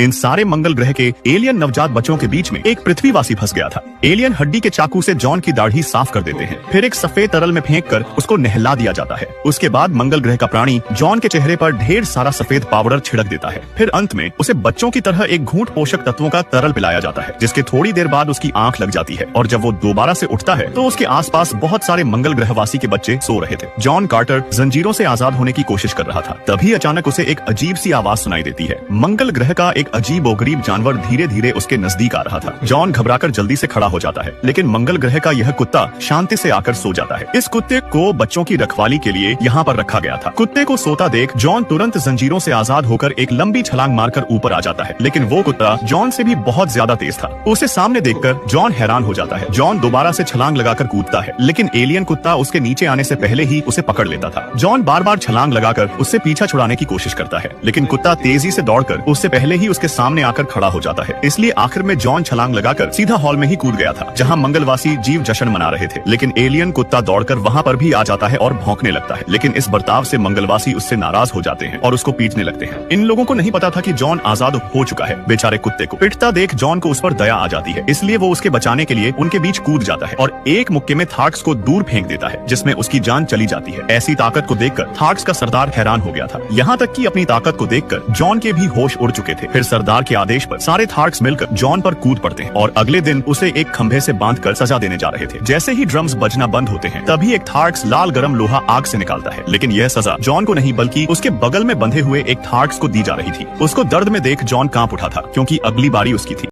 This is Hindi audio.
इन सारे मंगल ग्रह के एलियन नवजात बच्चों के बीच में एक पृथ्वीवासी फंस गया था। एलियन हड्डी के चाकू से जॉन की दाढ़ी साफ कर देते हैं, फिर एक सफेद तरल में फेंक कर उसको नहला दिया जाता है। उसके बाद मंगल ग्रह का प्राणी जॉन के चेहरे पर ढेर सारा सफेद पाउडर छिड़क देता है। फिर अंत में उसे बच्चों की तरह एक घूंट पोषक तत्वों का तरल पिलाया जाता है, जिसके थोड़ी देर बाद उसकी आंख लग जाती है और जब वो दोबारा से उठता है तो उसके आसपास बहुत सारे मंगल ग्रहवासी के बच्चे सो रहे थे। जॉन कार्टर जंजीरों से आजाद होने की कोशिश कर रहा था, तभी अचानक उसे एक अजीब सी आवाज सुनाई देती है। मंगल ग्रह का एक अजीबोगरीब जानवर धीरे धीरे उसके नजदीक आ रहा था। जॉन घबराकर जल्दी से खड़ा हो जाता है, लेकिन मंगल ग्रह का यह कुत्ता शांति से आकर सो जाता है। इस कुत्ते को बच्चों की रखवाली के लिए यहाँ पर रखा गया था। कुत्ते को सोता देख जॉन तुरंत जंजीरों से आजाद होकर एक लंबी छलांग मारकर ऊपर आ जाता है, लेकिन वो कुत्ता जॉन से भी बहुत ज्यादा तेज था। उसे सामने देखकर जॉन हैरान हो जाता है। जॉन दोबारा से छलांग लगाकर कूदता है, लेकिन एलियन कुत्ता उसके नीचे आने से पहले ही उसे पकड़ लेता था। जॉन बार बार छलांग लगाकर उससे पीछा छुड़ाने की कोशिश करता है, लेकिन कुत्ता तेजी से दौड़कर उससे पहले ही उसके सामने आकर खड़ा हो जाता है। इसलिए आखिर में जॉन छलांग लगाकर सीधा हॉल में ही कूद गया था, जहाँ मंगलवासी जीव जश्न मना रहे थे। लेकिन एलियन कुत्ता दौड़कर वहाँ पर भी आ जाता है और भौंकने लगता है, लेकिन इस बर्ताव से मंगलवासी उससे नाराज हो जाते हैं और उसको पीटने लगते हैं। इन लोगों को नहीं पता था कि जॉन आजाद हो चुका है। बेचारे कुत्ते को पिटता देख जॉन को उस पर दया आ जाती है, इसलिए वो उसके बचाने के लिए उनके बीच कूद जाता है और एक मुक्के में थार्क्स को दूर फेंक देता है, जिसमें उसकी जान चली जाती है। ऐसी ताकत को देखकर थार्क्स का सरदार हैरान हो गया था, यहाँ तक कि अपनी ताकत को देखकर जॉन के भी होश उड़ चुके थे। फिर सरदार के आदेश पर सारे थार्क्स मिलकर जॉन पर कूद पड़ते हैं और अगले दिन उसे एक खंभे से बांधकर सजा देने जा रहे थे। जैसे ही ड्रम्स बजना बंद होते हैं, तभी एक थार्क्स लाल गरम लोहा आग से निकालता है, लेकिन यह सजा जॉन को नहीं बल्कि उसके बगल में बंधे हुए एक थार्क्स को दी जा रही थी। उसको दर्द में देख जॉन कांप उठा था, क्योंकि अगली बारी उसकी थी।